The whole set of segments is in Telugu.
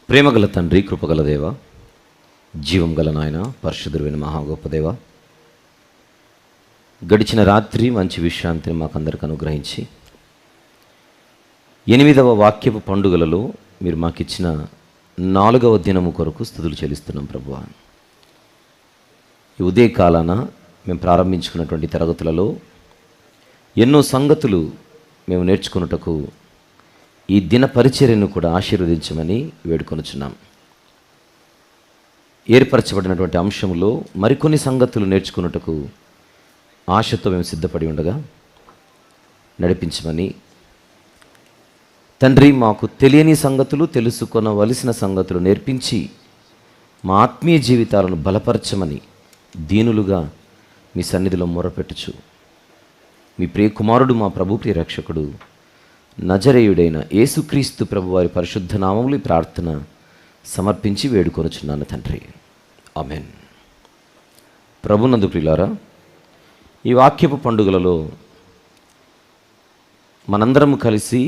ప్రేమగల తండ్రి, కృపగల దేవ, జీవం గల నాయన, పరిశుద్ధుడైన మహా గొప్ప దేవ, గడిచిన రాత్రి మంచి విశ్రాంతిని మాకందరికి అనుగ్రహించి 8వ వాక్యపు పండుగలలో మీరు మాకిచ్చిన 4వ దినము కొరకు స్తుతులు చెల్లిస్తున్నాం ప్రభువా. ఈ ఉదయకాలాన మేము ప్రారంభించుకున్నటువంటి తరగతులలో ఎన్నో సంగతులు మేము నేర్చుకున్నటకు ఈ దిన పరిచర్యను కూడా ఆశీర్వదించమని వేడుకొనుచున్నాం. ఏర్పరచబడినటువంటి అంశంలో మరికొన్ని సంగతులు నేర్చుకున్నటకు ఆశతో మేము సిద్ధపడి ఉండగా నడిపించమని తండ్రి, మాకు తెలియని సంగతులు, తెలుసుకొనవలసిన సంగతులు నేర్పించి మా ఆత్మీయ జీవితాలను బలపరచమని దీనులుగా మీ సన్నిధిలో మొరపెట్టుచు మీ ప్రియ కుమారుడు, మా ప్రభు ప్రియ రక్షకుడు నజరేయుడైన యేసుక్రీస్తు ప్రభు వారి పరిశుద్ధ నామములు ప్రార్థన సమర్పించి వేడుకొనుచున్నాను తండ్రి, ఆమెన్. ప్రభునందు ప్రియులారా, ఈ వాక్యపు పండుగలలో మనందరము కలిసి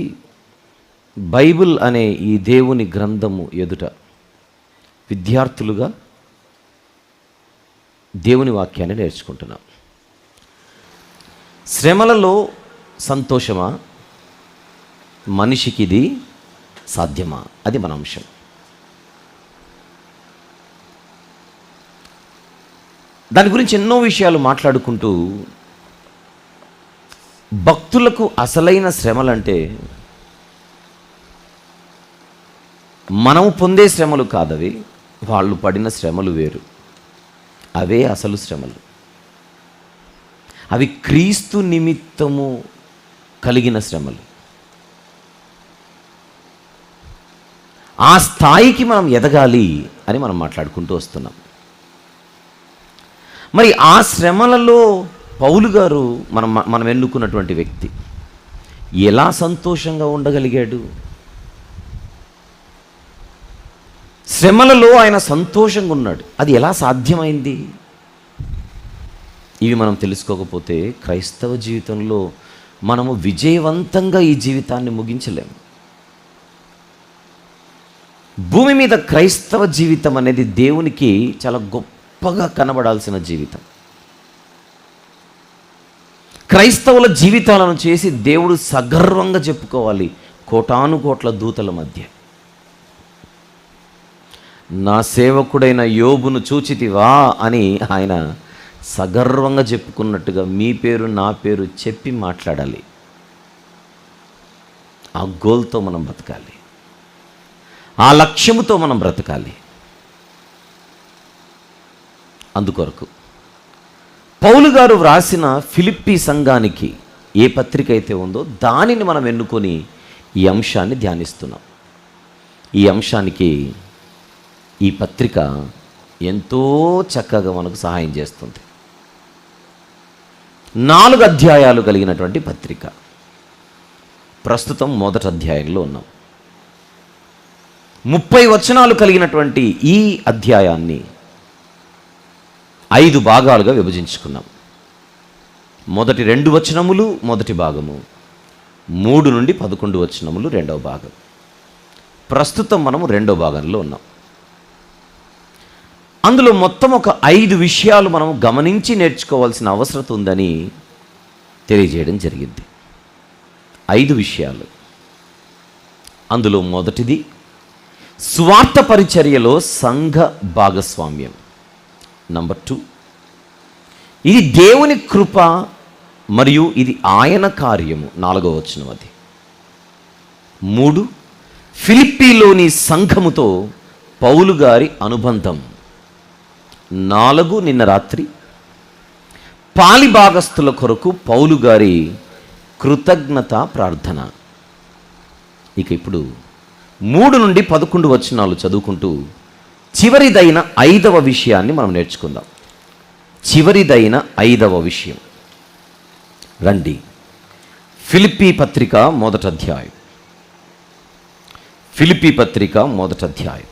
బైబిల్ అనే ఈ దేవుని గ్రంథము ఎదుట విద్యార్థులుగా దేవుని వాక్యాన్ని నేర్చుకుంటున్నాం. శ్రమలలో సంతోషమా? మనిషికి ఇది సాధ్యమా? అది మన అంశం. దాని గురించి ఎన్నో విషయాలు మాట్లాడుకుంటూ, భక్తులకు అసలైన శ్రమలంటే మనం పొందే శ్రమలు కాదవి, వాళ్ళు పడిన శ్రమలు వేరు. అవే అసలు శ్రమలు. అవి క్రీస్తు నిమిత్తము కలిగిన శ్రమలు. ఆ స్థాయికి మనం ఎదగాలి అని మనం మాట్లాడుకుంటూ వస్తున్నాం. మరి ఆ శ్రమలలో పౌలు గారు మనం ఎన్నుకున్నటువంటి వ్యక్తి ఎలా సంతోషంగా ఉండగలిగాడు? శ్రమలలో ఆయన సంతోషంగా ఉన్నాడు. అది ఎలా సాధ్యమైంది? ఇవి మనం తెలుసుకోకపోతే క్రైస్తవ జీవితంలో మనము విజయవంతంగా ఈ జీవితాన్ని ముగించలేము. భూమి మీద క్రైస్తవ జీవితం అనేది దేవునికి చాలా గొప్పగా కనబడాల్సిన జీవితం. క్రైస్తవుల జీవితాలను చేసి దేవుడు సగర్వంగా చెప్పుకోవాలి కోటానుకోట్ల దూతల మధ్య. నా సేవకుడైన యోబును చూచితివా అని ఆయన సగర్వంగా చెప్పుకున్నట్టుగా మీ పేరు నా పేరు చెప్పి మాట్లాడాలి. ఆ గోల్తో మనం బ్రతకాలి, ఆ లక్ష్యముతో మనం బ్రతకాలి. అందుకొరకు పౌలు గారు వ్రాసిన ఫిలిప్పీ సంఘానికి ఏ పత్రిక అయితే ఉందో దానిని మనం ఎన్నుకొని ఈ అంశాన్ని ధ్యానిస్తున్నాం. ఈ అంశానికి ఈ పత్రిక ఎంతో చక్కగా మనకు సహాయం చేస్తుంది. 4 అధ్యాయాలు కలిగినటువంటి పత్రిక. ప్రస్తుతం మొదటి అధ్యాయంలో ఉన్నాం. 30 వచనాలు కలిగినటువంటి ఈ అధ్యాయాన్ని 5 భాగాలుగా విభజించుకున్నాం. మొదటి 2 వచనములు మొదటి భాగము, 3 నుండి 11 వచనములు రెండవ భాగం. ప్రస్తుతం మనము 2వ భాగంలో ఉన్నాం. అందులో మొత్తం ఒక 5 విషయాలు మనం గమనించి నేర్చుకోవాల్సిన అవసరం ఉందని తెలియజేయడం జరిగింది. 5 విషయాలు. అందులో మొదటిది స్వార్థ పరిచర్యలో సంఘ భాగస్వామ్యం. నంబర్ 2, ఇది దేవుని కృప మరియు ఇది ఆయన కార్యము. 4వ వచనం అది. 3, ఫిలిప్పీలోని సంఘముతో పౌలు గారి అనుబంధం. 4, నిన్న రాత్రి పాలి భాగస్థుల కొరకు పౌలు గారి కృతజ్ఞత ప్రార్థన. ఇక ఇప్పుడు 3 నుండి 11 వచనాలు చదువుకుంటూ చివరిదైన 5వ విషయాన్ని మనం నేర్చుకుందాం. చివరిదైన 5వ విషయం. రండి, ఫిలిప్పీ పత్రిక మొదటి అధ్యాయం. ఫిలిప్పీ పత్రిక మొదటి అధ్యాయం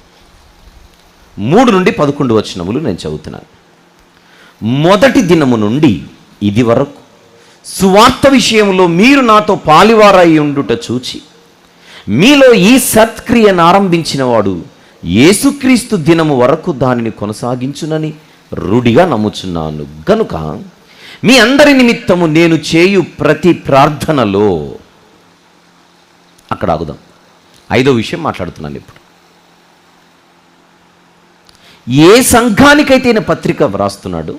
3 నుండి 11 వచనములు నేను చదువుతున్నాను. మొదటి దినము నుండి ఇది వరకు సువార్త విషయంలో మీరు నాతో పాలివారై ఉండుట చూచి మీలో ఈ సత్క్రియను ఆరంభించిన వాడు యేసుక్రీస్తు దినము వరకు దానిని కొనసాగించునని రూఢిగా నమ్ముచున్నాను గనుక మీ అందరి నిమిత్తము నేను చేయు ప్రతి ప్రార్థనలో, అక్కడ ఆగుదాం. 5వ విషయం మాట్లాడుతున్నాను ఇప్పుడు. ఏ సంఘానికైతే ఈయన పత్రిక వ్రాస్తున్నాడు,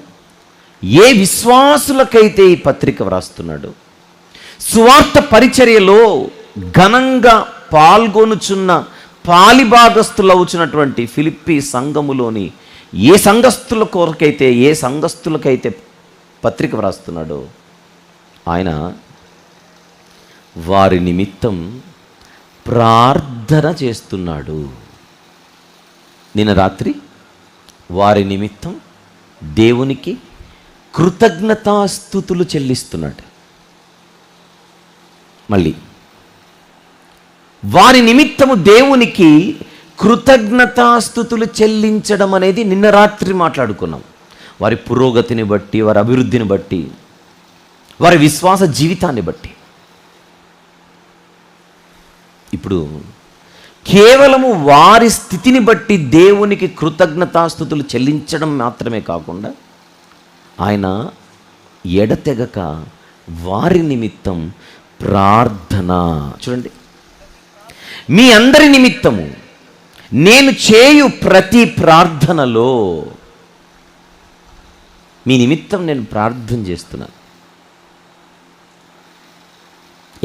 ఏ విశ్వాసులకైతే ఈ పత్రిక వ్రాస్తున్నాడు, సువార్త పరిచర్యలో ఘనంగా పాల్గొనుచున్న పాలిభాగస్థులవుచున్నటువంటి ఫిలిప్పీ సంఘములోని ఏ సంఘస్థులకైతే పత్రిక వ్రాస్తున్నాడో ఆయన వారి నిమిత్తం ప్రార్థన చేస్తున్నాడు. నిన్న రాత్రి వారి నిమిత్తం దేవునికి కృతజ్ఞతాస్తుతులు చెల్లిస్తున్నాడు. మళ్ళీ వారి నిమిత్తము దేవునికి కృతజ్ఞతాస్తుతులు చెల్లించడం అనేది నిన్న రాత్రి మాట్లాడుకున్నాం. వారి పురోగతిని బట్టి, వారి అభివృద్ధిని బట్టి, వారి విశ్వాస జీవితాన్ని బట్టి. ఇప్పుడు కేవలము వారి స్థితిని బట్టి దేవునికి కృతజ్ఞతాస్తుతులు చెల్లించడం మాత్రమే కాకుండా ఆయన ఎడతెగక వారి నిమిత్తం ప్రార్థన. చూడండి, మీ అందరి నిమిత్తము నేను చేయు ప్రతి ప్రార్థనలో, మీ నిమిత్తం నేను ప్రార్థన చేస్తున్నాను.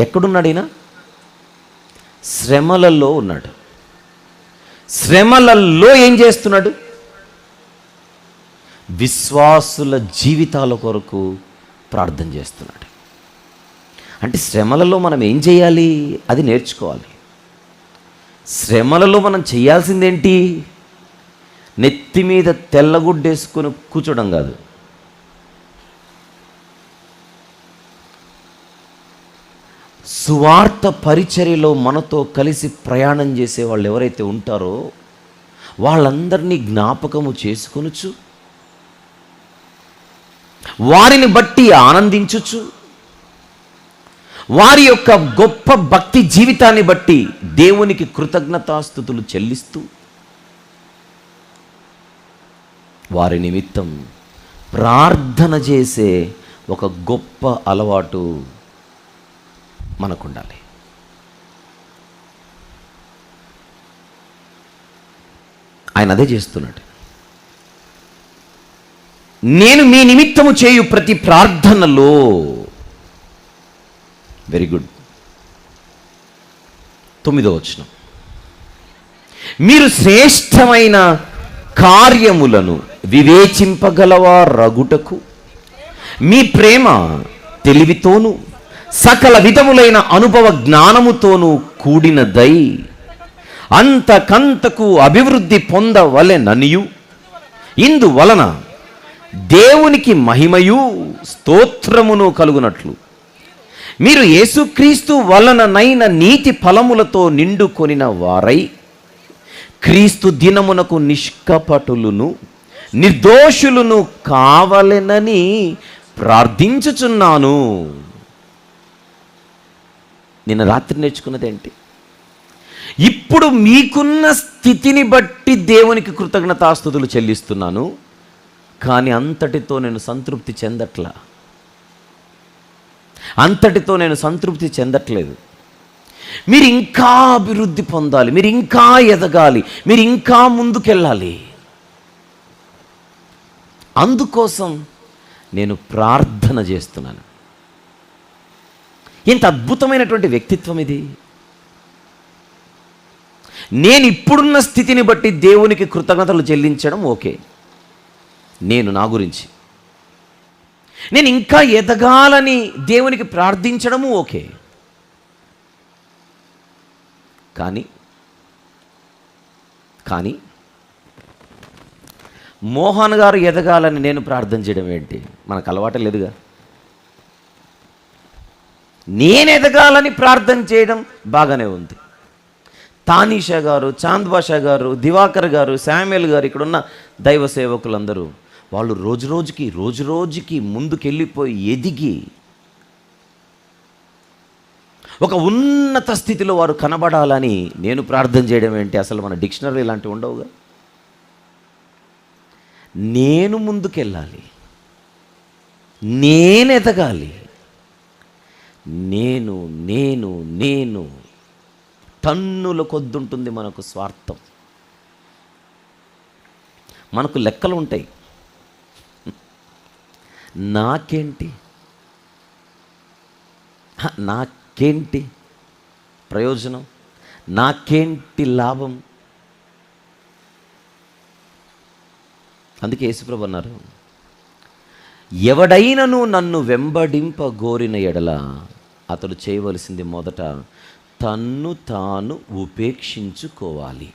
ఎక్కడున్నాడు ఈయన? శ్రమలలో ఉన్నాడు. శ్రమలలో ఏం చేస్తున్నాడు? విశ్వాసుల జీవితాల కొరకు ప్రార్థన చేస్తున్నాడు. అంటే శ్రమలలో మనం ఏం చేయాలి? అది నేర్చుకోవాలి. శ్రమలలో మనం చేయాల్సిందేంటి? నెత్తి మీద తెల్లగుడ్డేసుకొని కూర్చోడం కాదు. సువార్త పరిచర్యలో మనతో కలిసి ప్రయాణం చేసే వాళ్ళు ఎవరైతే ఉంటారో వాళ్ళందరినీ జ్ఞాపకము చేసుకొనుచు, వారిని బట్టి ఆనందించుచు, వారి యొక్క గొప్ప భక్తి జీవితాన్ని బట్టి దేవునికి కృతజ్ఞతాస్తుతులు చెల్లిస్తూ వారి నిమిత్తం ప్రార్థన చేసే ఒక గొప్ప అలవాటు మనకుండాలి. ఆయన అదే చేస్తున్నాడు. నేను మీ నిమిత్తము చేయు ప్రతి ప్రార్థనలో. Very good. 9వ వచనం, మీరు శ్రేష్టమైన కార్యములను వివేచింపగలవారగుటకు మీ ప్రేమ తెలివితోనూ సకల విధములైన అనుభవ జ్ఞానముతోనూ కూడినదై అంతకంతకు అభివృద్ధి పొందవలెననియు, ఇందువలన దేవునికి మహిమయు స్తోత్రమును కలుగునట్లు మీరు యేసుక్రీస్తు వలననైన నీతి ఫలములతో నిండుకొనిన వారై క్రీస్తు దినమునకు నిష్కపటులను నిర్దోషులను కావలెనని ప్రార్థించుచున్నాను. నిన్న రాత్రి నేర్చుకున్నదేంటి? ఇప్పుడు మీకున్న స్థితిని బట్టి దేవునికి కృతజ్ఞతాస్తుతులు చెల్లిస్తున్నాను, కానీ అంతటితో నేను సంతృప్తి చెందట్లా. అంతటితో నేను సంతృప్తి చెందట్లేదు. మీరు ఇంకా అభివృద్ధి పొందాలి, మీరు ఇంకా ఎదగాలి, మీరు ఇంకా ముందుకెళ్ళాలి. అందుకోసం నేను ప్రార్థన చేస్తున్నాను. ఎంత అద్భుతమైనటువంటి వ్యక్తిత్వం ఇది! నేను ఇప్పుడున్న స్థితిని బట్టి దేవునికి కృతజ్ఞతలు చెల్లించడం ఓకే, నేను నా గురించి. నేను ఇంకా ఎదగాలని దేవునికి ప్రార్థించడము ఓకే. కానీ మోహన్ గారు ఎదగాలని నేను ప్రార్థన చేయడం ఏంటి? మనకు అలవాటు లేదుగా. నేను ఎదగాలని ప్రార్థన చేయడం బాగానే ఉంది. తానీషా గారు, చాంద్ బాషా గారు, దివాకర్ గారు, శామ్యుల్ గారు, ఇక్కడున్న దైవ సేవకులందరూ వాళ్ళు రోజు రోజుకి ముందుకెళ్ళిపోయి ఎదిగి ఒక ఉన్నత స్థితిలో వారు కనబడాలని నేను ప్రార్థన చేయడం ఏంటి? అసలు మన డిక్షనరీ ఇలాంటివి ఉండవుగా. నేను ముందుకెళ్ళాలి, నేను ఎదగాలి, నేను నేను నేను టన్నుల కొద్దుంటుంది మనకు స్వార్థం. మనకు లెక్కలు ఉంటాయి. నాకేంటి ప్రయోజనం, నాకేంటి లాభం? అందుకే యేసుప్రభు అన్నారు, ఎవడైనను నన్ను వెంబడింపగోరిన ఎడల అతడు చేయవలసింది మొదట తన్ను తాను ఉపేక్షించుకోవాలి.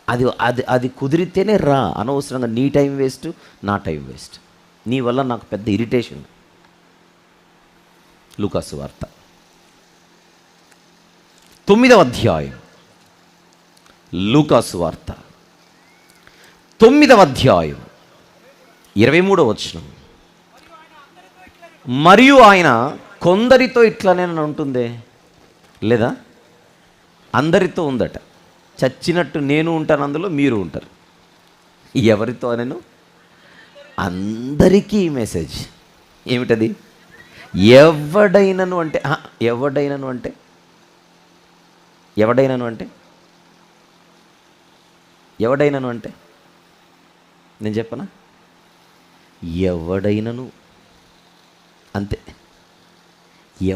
అది అది అది కుదిరితేనే రా. అనవసరంగా నీ టైం వేస్ట్, నా టైం వేస్ట్. నీ వల్ల నాకు పెద్ద ఇరిటేషన్. లూకాసు వార్త 9వ అధ్యాయం, లూకాసు వార్త 9వ అధ్యాయం 23వ వచనం. మరియు ఆయన కొందరితో ఇట్లానే ఉంటుందే, లేదా అందరితో ఉందట. చచ్చినట్టు నేను ఉంటాను, అందులో మీరు ఉంటారు. ఎవరితో నేను? అందరికీ మెసేజ్ ఏమిటది? ఎవడైనను అంటే నేను చెప్పనా? ఎవడైనను అంతే.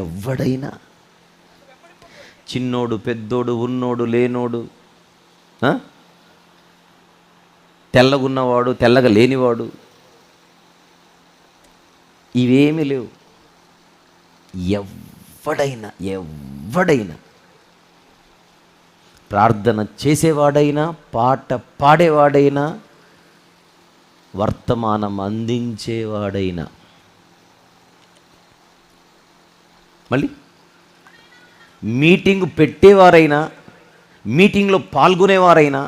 ఎవడైనా, చిన్నోడు పెద్దోడు, ఉన్నోడు లేనోడు, తెల్లగున్నవాడు తెల్లగా లేనివాడు, ఇవేమీ లేవు. ఎవడైనా ప్రార్థన చేసేవాడైనా, పాట పాడేవాడైనా, వర్తమానం అందించేవాడైనా, మళ్ళీ మీటింగ్ పెట్టేవారైనా, మీటింగ్లో పాల్గొనేవారైనా,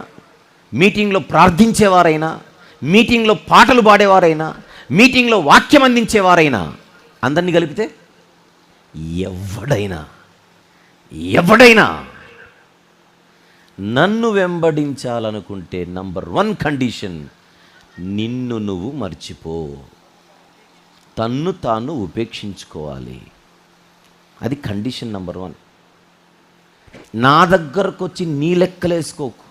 మీటింగ్లో ప్రార్థించేవారైనా, మీటింగ్లో పాటలు పాడేవారైనా, మీటింగ్లో వాక్యం అందించేవారైనా, అందరినీ కలిపితే ఎవడైనా నన్ను వెంబడించాలనుకుంటే నంబర్ 1 కండిషన్, నిన్ను నువ్వు మర్చిపో, తన్ను తాను ఉపేక్షించుకోవాలి. అది కండిషన్ నంబర్ 1. నా దగ్గరకు వచ్చి నీ లెక్కలేసుకోకు,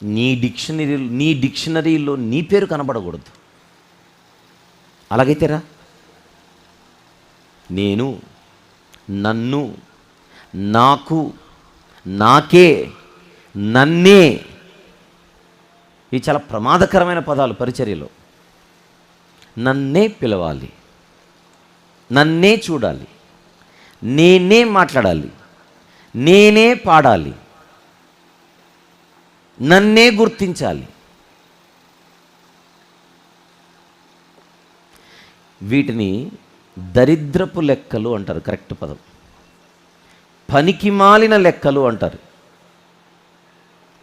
నీ డిక్షనరీలో నీ పేరు కనబడకూడదు. అలాగైతే రా. నేను, నన్ను, నాకు, నాకే, నన్నే, ఇవి చాలా ప్రమాదకరమైన పదాలు పరిచర్యలో. నన్నే పిలవాలి, నన్నే చూడాలి, నేనే మాట్లాడాలి, నేనే పాడాలి, నన్నే గుర్తించాలి. వీటిని దరిద్రపు లెక్కలు అంటారు. కరెక్ట్ పదం. పనికిమాలిన లెక్కలు అంటారు.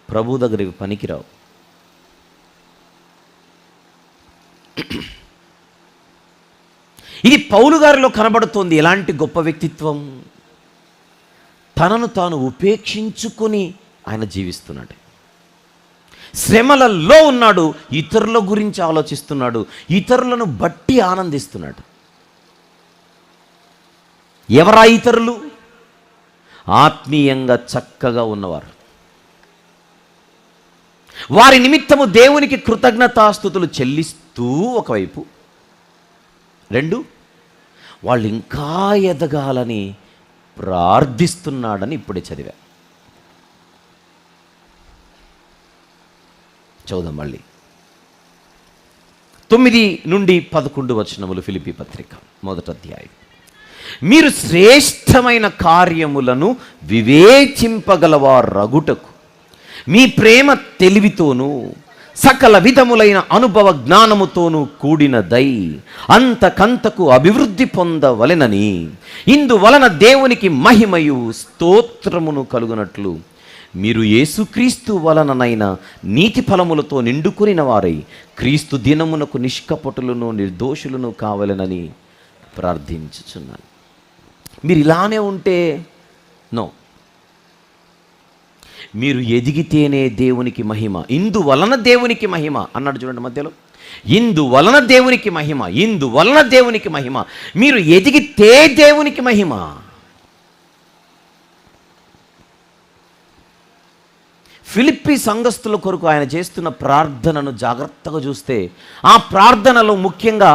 ప్రభు దగ్గర ఇవి పనికిరావు. ఇది పౌలు గారిలో కనబడుతోంది. ఎలాంటి గొప్ప వ్యక్తిత్వం! తనను తాను ఉపేక్షించుకొని ఆయన జీవిస్తున్నాడు. శ్రమలలో ఉన్నాడు, ఇతరుల గురించి ఆలోచిస్తున్నాడు, ఇతరులను బట్టి ఆనందిస్తున్నాడు. ఎవరా ఇతరులు? ఆత్మీయంగా చక్కగా ఉన్నవారు. వారి నిమిత్తము దేవునికి కృతజ్ఞతాస్తుతులు చెల్లిస్తూ ఒకవైపు, 2 వాళ్ళు ఇంకా ఎదగాలని ప్రార్థిస్తున్నాడని ఇప్పుడే చదివా. చదువుదాం మళ్ళీ. 9 నుండి 11 వచనములు ఫిలిప్పీ పత్రిక 1వ అధ్యాయం. మీరు శ్రేష్టమైన కార్యములను వివేచింపగలవారగుటకు మీ ప్రేమ తెలివితోనూ సకల విధములైన అనుభవ జ్ఞానముతోనూ కూడినదై అంతకంతకు అభివృద్ధి పొందవలెనని, ఇందువలన దేవునికి మహిమయు స్తోత్రమును కలుగునట్లు మీరు యేసుక్రీస్తు వలననైన నీతి ఫలములతో నిండుకొనిన వారై క్రీస్తు దినమునకు నిష్కపటులను నిర్దోషులను కావాలనని ప్రార్థించుచున్నాను. మీరు ఇలానే ఉంటే నో, మీరు ఎదిగితేనే దేవునికి మహిమ, ఇందువలన దేవునికి మహిమ అన్నాడు చూడండి మధ్యలో. ఇందువలన దేవునికి మహిమ, ఇందువలన దేవునికి మహిమ. మీరు ఎదిగితే దేవునికి మహిమ. ఫిలిప్పీ సంఘస్థుల కొరకు ఆయన చేస్తున్న ప్రార్థనను జాగ్రత్తగా చూస్తే ఆ ప్రార్థనలో ముఖ్యంగా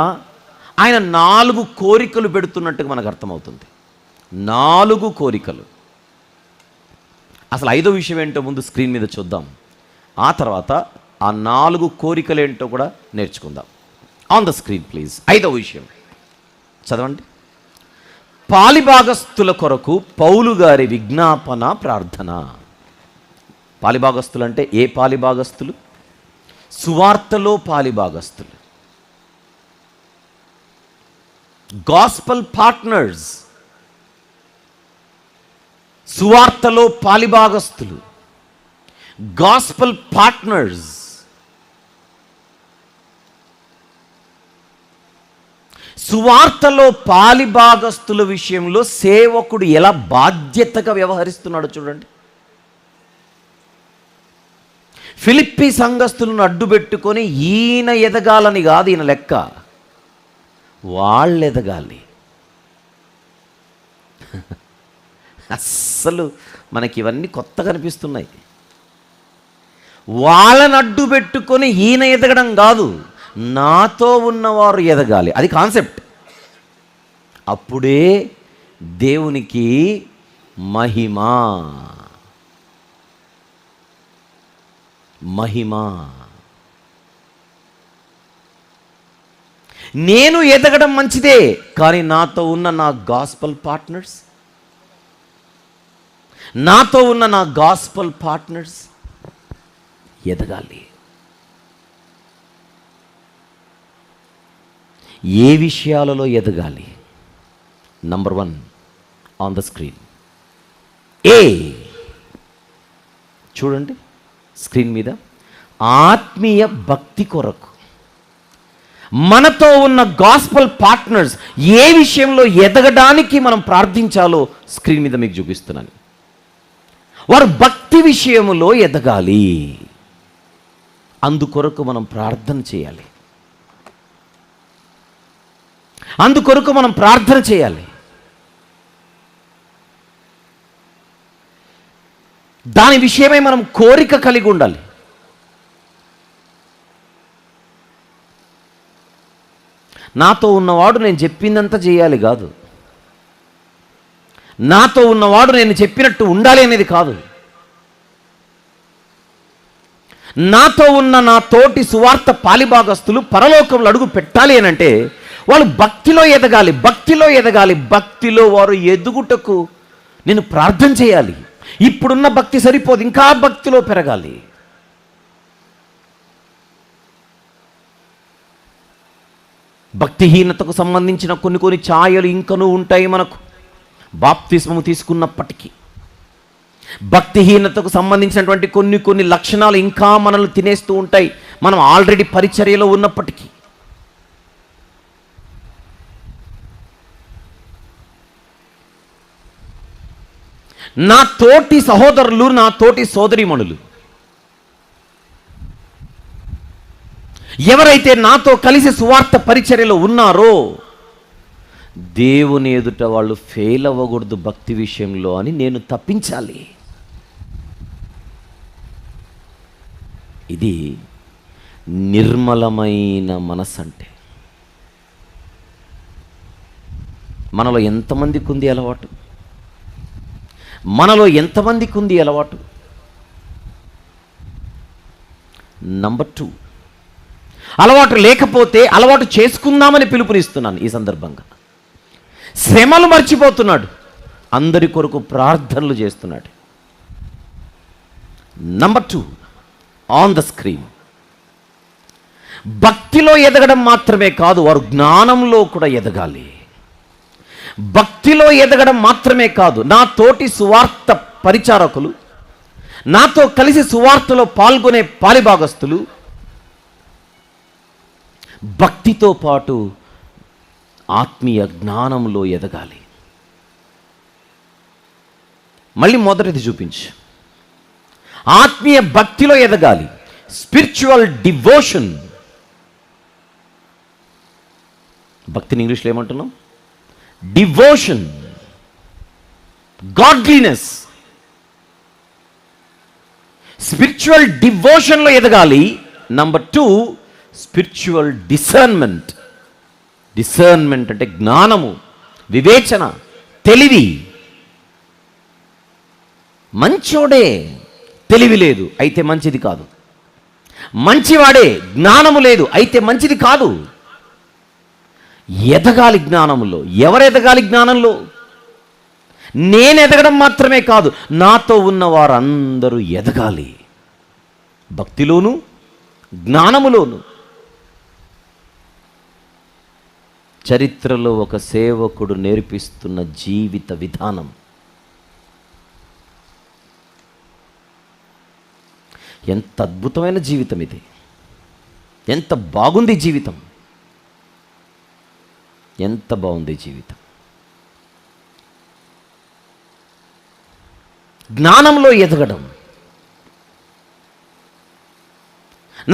ఆయన 4 కోరికలు పెడుతున్నట్టుగా మనకు అర్థమవుతుంది. 4 కోరికలు. అసలు 5వ విషయం ఏంటో ముందు స్క్రీన్ మీద చూద్దాం. ఆ తర్వాత ఆ 4 కోరికలు ఏంటో కూడా నేర్చుకుందాం. On the screen please. 5వ విషయం చదవండి. పాలిభాగస్తుల కొరకు పౌలు గారి విజ్ఞాపన ప్రార్థన. పాలిభాగస్తులు అంటే ఏ పాలిభాగస్తులు? సువార్తలో పాలిభాగస్తులు, గాస్పల్ పార్ట్నర్స్. సువార్తలో పాలిభాగస్తులు, గాస్పల్ పార్ట్నర్స్. సువార్తలో పాలిభాగస్తుల విషయంలో సేవకుడు ఎలా బాధ్యతగా వ్యవహరిస్తున్నాడో చూడండి. ఫిలిప్పీ సంఘస్థులను అడ్డుపెట్టుకొని ఈయన ఎదగాలని కాదు ఈయన లెక్క, వాళ్ళు ఎదగాలి. అస్సలు మనకి ఇవన్నీ కొత్తగా అనిపిస్తున్నాయి. వాళ్ళని అడ్డు పెట్టుకొని ఈయన ఎదగడం కాదు, నాతో ఉన్నవారు ఎదగాలి. అది కాన్సెప్ట్. అప్పుడే దేవునికి మహిమ. మహిమ. నేను ఎదగడం మంచిదే, కానీ నాతో ఉన్న నా గాస్పల్ పార్ట్నర్స్, నాతో ఉన్న నా గాస్పల్ పార్ట్నర్స్ ఎదగాలి. ఏ విషయాలలో ఎదగాలి? Number 1 on the screen. ఏ చూడండి స్క్రీన్ మీద. ఆత్మీయ భక్తి కొరకు మనతో ఉన్న గాస్పల్ పార్ట్నర్స్ ఏ విషయంలో ఎదగడానికి మనం ప్రార్థించాలో స్క్రీన్ మీద మీకు చూపిస్తున్నాను. వారు భక్తి విషయములో ఎదగాలి. అందుకొరకు మనం ప్రార్థన చేయాలి. అందుకొరకు మనం ప్రార్థన చేయాలి. దాని విషయమై మనం కోరిక కలిగి ఉండాలి. నాతో ఉన్నవాడు నేను చెప్పిందంతా చేయాలి కాదు, నాతో ఉన్నవాడు నేను చెప్పినట్టు ఉండాలి అనేది కాదు. నాతో ఉన్న నా తోటి సువార్త పాలిభాగస్తులు పరలోకంలో అడుగు పెట్టాలి అని అంటే వాళ్ళు భక్తిలో ఎదగాలి. భక్తిలో ఎదగాలి. భక్తిలో వారు ఎదుగుటకు నేను ప్రార్థన చేయాలి. ఇప్పుడున్న భక్తి సరిపోదు, ఇంకా భక్తిలో పెరగాలి. భక్తిహీనతకు సంబంధించిన కొన్ని ఛాయలు ఇంకనూ ఉంటాయి మనకు బాప్తిస్మము తీసుకున్నప్పటికీ. భక్తిహీనతకు సంబంధించినటువంటి కొన్ని లక్షణాలు ఇంకా మనల్ని తినేస్తూ ఉంటాయి మనం ఆల్రెడీ పరిచర్యలో ఉన్నప్పటికీ. నా తోటి సహోదరులు, నా తోటి సోదరీమణులు ఎవరైతే నాతో కలిసి సువార్త పరిచర్యలో ఉన్నారో దేవుని ఎదుట వాళ్ళు ఫెయిల్ అవ్వకూడదు భక్తి విషయంలో అని నేను తప్పించాలి. ఇది నిర్మలమైన మనసు అంటే. మనలో ఎంతమందికి ఉంది అలవాటు? మనలో ఎంతమందికి ఉంది అలవాటు? నంబర్ 2, అలవాటు లేకపోతే అలవాటు చేసుకుందామని పిలుపునిస్తున్నాను ఈ సందర్భంగా. శ్రమలు మర్చిపోతున్నాడు, అందరి కొరకు ప్రార్థనలు చేస్తున్నాడు. Number 2 on the screen. భక్తిలో ఎదగడం మాత్రమే కాదు, వారు జ్ఞానంలో కూడా ఎదగాలి. భక్తిలో ఎదగడం మాత్రమే కాదు, నా తోటి సువార్త పరిచారకులు, నాతో కలిసి సువార్తలో పాల్గొనే పాలిభాగస్తులు భక్తితో పాటు ఆత్మీయ జ్ఞానంలో ఎదగాలి. మళ్ళీ మొదటిది చూపించు. ఆత్మీయ భక్తిలో ఎదగాలి. Spiritual devotion. భక్తిని ఇంగ్లీష్లో ఏమంటున్నాం? Devotion, godliness. స్పిరిచువల్ డివోషన్లో ఎదగాలి. Number 2, spiritual discernment. డిసర్న్మెంట్ అంటే జ్ఞానము, వివేచన, తెలివి. మంచోడే, తెలివి లేదు అయితే మంచిది కాదు. మంచివాడే, జ్ఞానము లేదు అయితే మంచిది కాదు. ఎదగాలి జ్ఞానములో. ఎవరు ఎదగాలి జ్ఞానంలో? నేను ఎదగడం మాత్రమే కాదు, నాతో ఉన్న వారందరూ ఎదగాలి భక్తిలోను జ్ఞానములోను. చరిత్రలో ఒక సేవకుడు నేర్పిస్తున్న జీవిత విధానం. ఎంత అద్భుతమైన జీవితం ఇది! ఎంత బాగుంది జీవితం! ఎంత బాగుంది జీవితం! జ్ఞానంలో ఎదగడం.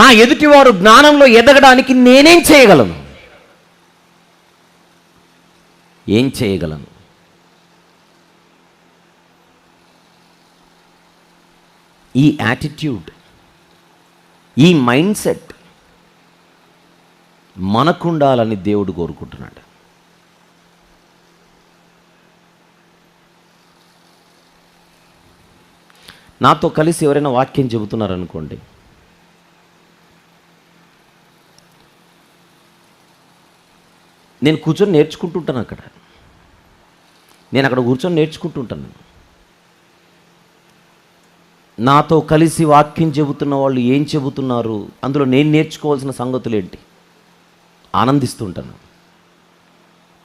నా ఎదుటివారు జ్ఞానంలో ఎదగడానికి నేనేం చేయగలను? ఏం చేయగలను? ఈ యాటిట్యూడ్, ఈ మైండ్ సెట్ మనకుండాలని దేవుడు కోరుకుంటున్నాడు. నాతో కలిసి ఎవరైనా వాక్యం చెబుతున్నారనుకోండి, నేను కూర్చొని నేర్చుకుంటుంటాను. నేను అక్కడ కూర్చొని నేర్చుకుంటుంటాను. నాతో కలిసి వాక్యం చెబుతున్న వాళ్ళు ఏం చెబుతున్నారు, అందులో నేను నేర్చుకోవాల్సిన సంగతులు ఏంటి, ఆనందిస్తుంటాను.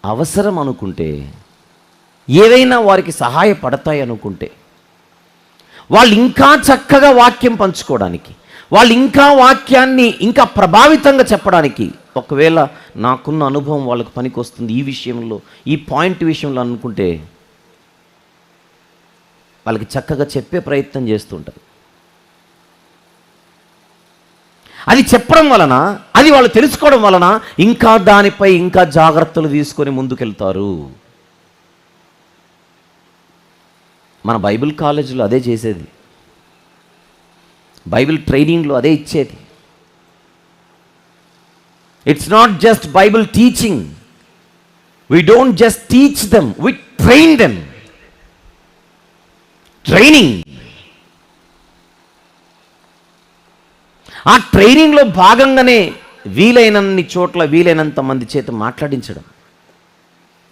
అవసరం అనుకుంటే, ఏవైనా వారికి సహాయపడతాయి అనుకుంటే, వాళ్ళు ఇంకా చక్కగా వాక్యం పంచుకోవడానికి, వాళ్ళు ఇంకా వాక్యాన్ని ఇంకా ప్రభావితంగా చెప్పడానికి, ఒకవేళ నాకున్న అనుభవం వాళ్ళకు పనికి వస్తుంది ఈ విషయంలో, ఈ పాయింట్ విషయంలో అనుకుంటే, వాళ్ళకి చక్కగా చెప్పే ప్రయత్నం చేస్తుంటారు. అది చెప్పడం వలన, అది వాళ్ళు తెలుసుకోవడం వలన ఇంకా దానిపై ఇంకా జాగ్రత్తలు తీసుకొని ముందుకెళ్తారు. మన బైబిల్ కాలేజీలో అదే చేసేది, బైబిల్ ట్రైనింగ్లో అదే ఇచ్చేది. It's not just Bible teaching. We don't just teach them, we train them. Training. ఆ ట్రైనింగ్లో భాగంగానే వీలైనన్ని చోట్ల వీలైనంత మంది చేత మాట్లాడించడం.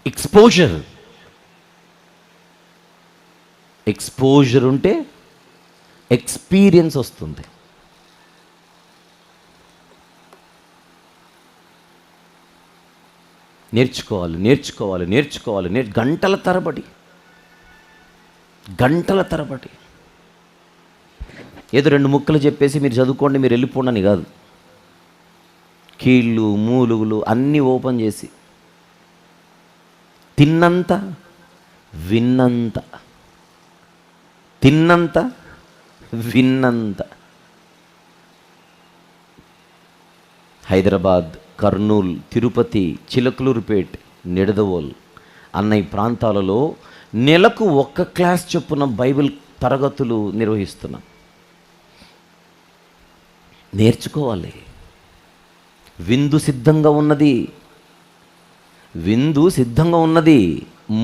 ఎక్స్పోజర్. ఎక్స్పోజర్ ఉంటే ఎక్స్పీరియన్స్ వస్తుంది. నేర్చుకోవాలి. గంటల తరబడి ఏదో 2 ముక్కలు చెప్పేసి మీరు చదువుకోండి, మీరు వెళ్ళిపోండి అని కాదు. కీళ్ళు మూలుగులు అన్నీ ఓపెన్ చేసి తిన్నంత విన్నంత. హైదరాబాద్, కర్నూలు, తిరుపతి, చిలకలూరుపేట్, నిడదవోల్ అన్న ఈ ప్రాంతాలలో నెలకు 1 క్లాస్ చొప్పున బైబిల్ తరగతులు నిర్వహిస్తున్నాం. నేర్చుకోవాలి. విందు సిద్ధంగా ఉన్నది,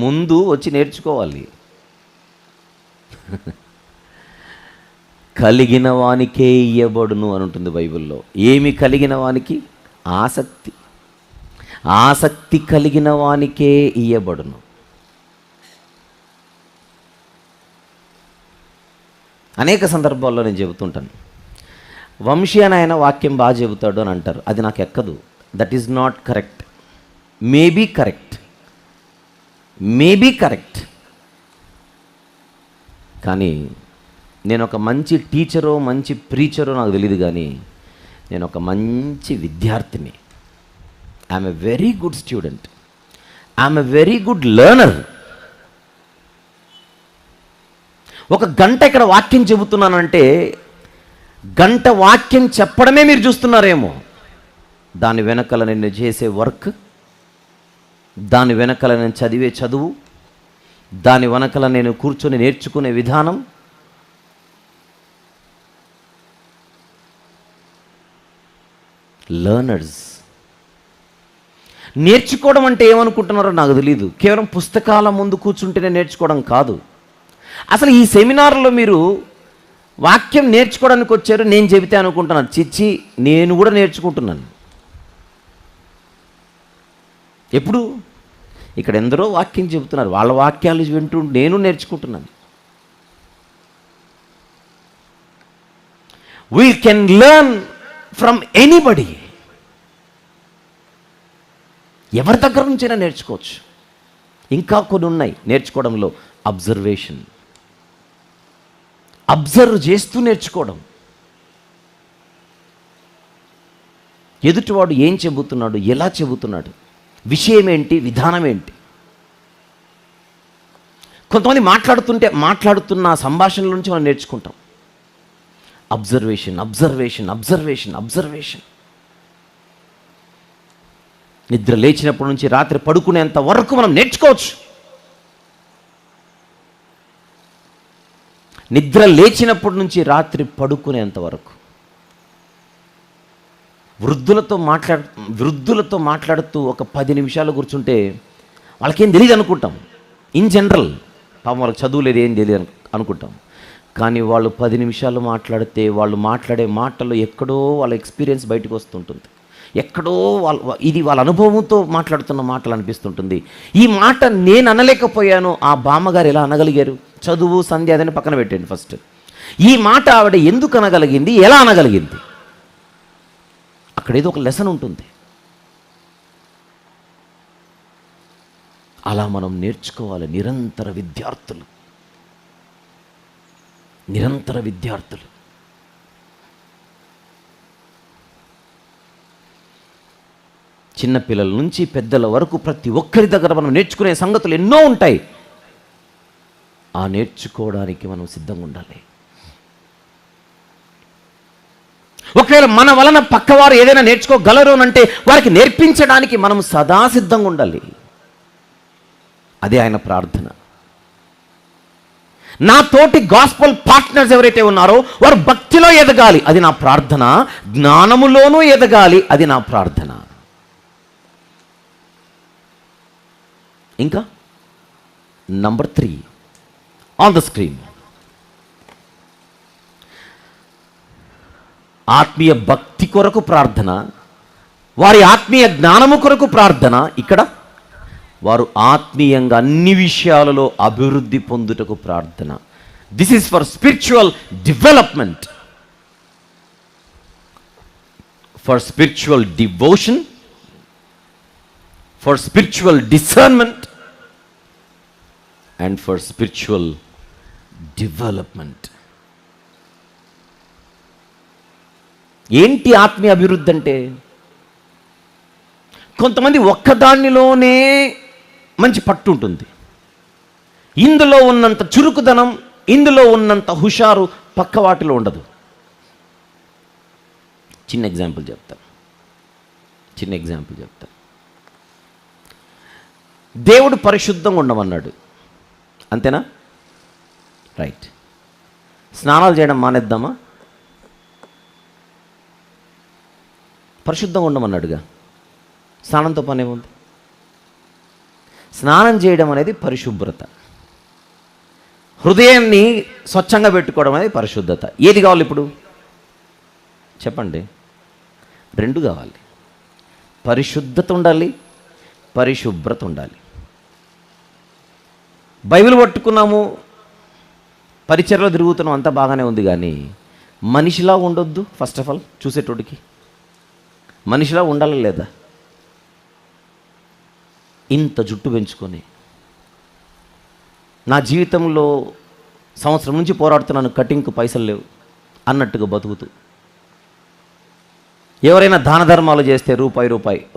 ముందు వచ్చి నేర్చుకోవాలి. కలిగిన వానికే ఇయ్యబడును అని ఉంటుంది బైబిల్లో. ఏమి కలిగిన వానికి? ఆసక్తి కలిగిన వానికే ఇయ్యబడును. అనేక సందర్భాల్లో నేను చెబుతుంటాను, వంశీ అని ఆయన వాక్యం బాగా చెబుతాడు అని అంటారు. అది నాకు ఎక్కదు. That is not correct. Maybe correct, కానీ నేను ఒక మంచి టీచరో మంచి ప్రీచరో నాకు తెలియదు, కానీ నేను ఒక మంచి విద్యార్థిని. I'm a very good student, I'm a very good learner. ఒక గంట ఇక్కడ వాక్యం చెబుతున్నానంటే గంట వాక్యం చెప్పడమే మీరు చూస్తున్నారేమో, దాని వెనకల నేను చేసే వర్క్, దాని వెనకల నేను చదివే చదువు, దాని వెనకల నేను కూర్చొని నేర్చుకునే విధానం, లర్నర్స్. నేర్చుకోవడం అంటే ఏమనుకుంటున్నారో నాకు తెలియదు. కేవలం పుస్తకాల ముందు కూర్చుంటేనే నేర్చుకోవడం కాదు. అసలు ఈ సెమినార్లో మీరు వాక్యం నేర్చుకోవడానికి వచ్చారు, నేను చెబితే అనుకుంటున్నాను, చిచ్చి నేను కూడా నేర్చుకుంటున్నాను. ఎప్పుడు ఇక్కడ ఎందరో వాక్యం చెబుతున్నారు, వాళ్ళ వాక్యాలు వింటూ నేను నేర్చుకుంటున్నాను. We can learn from anybody. ఎవరి దగ్గర నుంచైనా నేర్చుకోవచ్చు. ఇంకా కొన్ని ఉన్నాయి నేర్చుకోవడంలో. అబ్జర్వేషన్, అబ్జర్వ్ చేస్తూ నేర్చుకోవడం. ఎదుటివాడు ఏం చెబుతున్నాడు, ఎలా చెబుతున్నాడు, విషయం ఏంటి, విధానం ఏంటి. కొంతమంది మాట్లాడుతున్న సంభాషణల నుంచి మనం నేర్చుకుంటాం. Observation, observation, observation, observation. నిద్ర లేచినప్పటి నుంచి రాత్రి పడుకునేంత వరకు మనం నేర్చుకోవచ్చు. నిద్ర లేచినప్పటి నుంచి రాత్రి పడుకునేంత వరకు. వృద్ధులతో మాట్లాడుతూ ఒక 10 నిమిషాలు కూర్చుంటే వాళ్ళకేం తెలియదు అనుకుంటాం. ఇన్ జనరల్ పాపం వాళ్ళకి చదువు లేదు, ఏం తెలియదు అనుకుంటాం. కానీ వాళ్ళు 10 నిమిషాలు మాట్లాడితే వాళ్ళు మాట్లాడే మాటలు ఎక్కడో వాళ్ళ ఎక్స్పీరియన్స్ బయటకు వస్తుంటుంది. ఎక్కడో ఇది వాళ్ళ అనుభవంతో మాట్లాడుతున్న మాటలు అనిపిస్తుంటుంది. ఈ మాట నేను అనలేకపోయాను, ఆ బామ్మగారు ఎలా అనగలిగారు? చదువు సంధ్య అదని పక్కన పెట్టండి. ఫస్ట్ ఈ మాట ఆవిడ ఎందుకు అనగలిగింది, ఎలా అనగలిగింది? అక్కడేదో ఒక లెసన్ ఉంటుంది. అలా మనం నేర్చుకోవాలి. నిరంతర విద్యార్థులు. చిన్నపిల్లల నుంచి పెద్దల వరకు ప్రతి ఒక్కరి దగ్గర మనం నేర్చుకునే సంగతులు ఎన్నో ఉంటాయి. ఆ నేర్చుకోవడానికి మనం సిద్ధంగా ఉండాలి. ఒకవేళ మన వలన పక్కవారు ఏదైనా నేర్చుకోగలరు అంటే వారికి నేర్పించడానికి మనం సదా సిద్ధంగా ఉండాలి. అదే ఆయన ప్రార్థన. నా తోటి గాస్పల్ పార్ట్నర్స్ ఎవరైతే ఉన్నారో వారు భక్తిలో ఎదగాలి, అది నా ప్రార్థన. జ్ఞానములోనూ ఎదగాలి, అది నా ప్రార్థన. ఇంకా నంబర్ 3 ఆన్ ద స్క్రీన్. ఆత్మీయ భక్తి కొరకు ప్రార్థన, వారి ఆత్మీయ జ్ఞానము కొరకు ప్రార్థన. ఇక్కడ వారు ఆత్మీయంగా అన్ని విషయాలలో అభివృద్ధి పొందుటకు ప్రార్థన. This is for spiritual development, for spiritual devotion, for spiritual discernment and for spiritual development. ఏంటి ఆత్మీయ అభివృద్ధి అంటే? కొంతమంది ఒక్కదానిలోనే మంచి పట్టు ఉంటుంది. ఇందులో ఉన్నంత చురుకుదనం, ఇందులో ఉన్నంత హుషారు పక్క వాటిలో ఉండదు. చిన్న ఎగ్జాంపుల్ చెప్తా. దేవుడు పరిశుద్ధంగా ఉండమన్నాడు, అంతేనా? రైట్. స్నానాలు చేయడం మానేద్దామా? పరిశుద్ధంగా ఉండమన్నాడుగా. స్నానంతో పని ఏముంది? స్నానం చేయడం అనేది పరిశుభ్రత. హృదయాన్ని స్వచ్ఛంగా పెట్టుకోవడం అనేది పరిశుద్ధత. ఏది కావాలి ఇప్పుడు చెప్పండి? 2 కావాలి. పరిశుద్ధత ఉండాలి, పరిశుభ్రత ఉండాలి. బైబిల్ పట్టుకున్నాము, పరిచర్లో తిరుగుతున్నాం, అంతా బాగానే ఉంది. కానీ మనిషిలా ఉండొద్దు. ఫస్ట్ ఆఫ్ ఆల్ చూసేటోడికి మనిషిలా ఉండాలి లేదా? ఇంత జుట్టు పెంచుకొని నా జీవితంలో సంవత్సరం నుంచి పోరాడుతున్నాను, కటింగ్కు పైసలు లేవు అన్నట్టుగా బతుకుతూ, ఎవరైనా దాన ధర్మాలు చేస్తే రూపాయి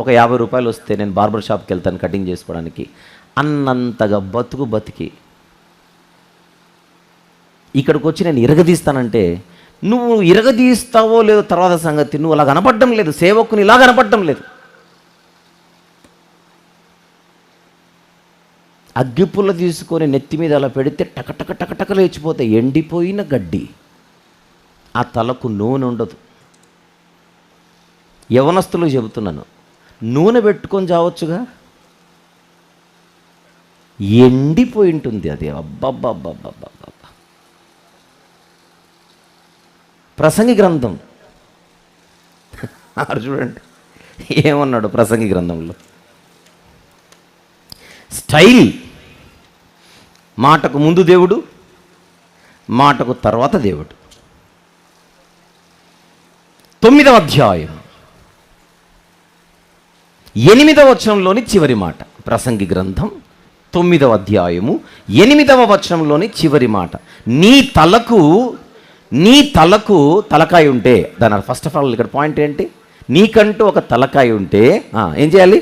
ఒక 50 రూపాయలు వస్తే నేను బార్బర్ షాప్కి వెళ్తాను కటింగ్ చేసుకోవడానికి అన్నంతగా బతికి ఇక్కడికి వచ్చి నేను ఇరగదీస్తానంటే, నువ్వు ఇరగదీస్తావో లేదో తర్వాత సంగతి, నువ్వు అలా కనపడడం లేదు, సేవకుని ఇలా కనపడడం లేదు. అగ్గిపుల్ల తీసుకొని నెత్తి మీద అలా పెడితే టకటక లేచిపోతే ఎండిపోయిన గడ్డి, ఆ తలకు నూనె ఉండదు. యవనస్తులకు చెబుతున్నాను, నూనె పెట్టుకొని చావచ్చుగా, ఎండిపోయి ఉంటుంది అది. అబ్బబ్బబ్బబ్బబ్బబ్బ. ప్రసంగి గ్రంథం చూడండి ఏమన్నాడు ప్రసంగి గ్రంథంలో. స్టైల్, మాటకు ముందు దేవుడు, మాటకు తర్వాత దేవుడు. 9వ అధ్యాయం 8వ వచనంలోని చివరి మాట. ప్రసంగి గ్రంథం 9వ అధ్యాయము 8వ వచనంలోని చివరి మాట. నీ తలకు తలకాయ ఉంటే, దాని ఫస్ట్ ఆఫ్ ఆల్ ఇక్కడ పాయింట్ ఏంటి? నీకంటూ ఒక తలకాయ ఉంటే ఏం చేయాలి?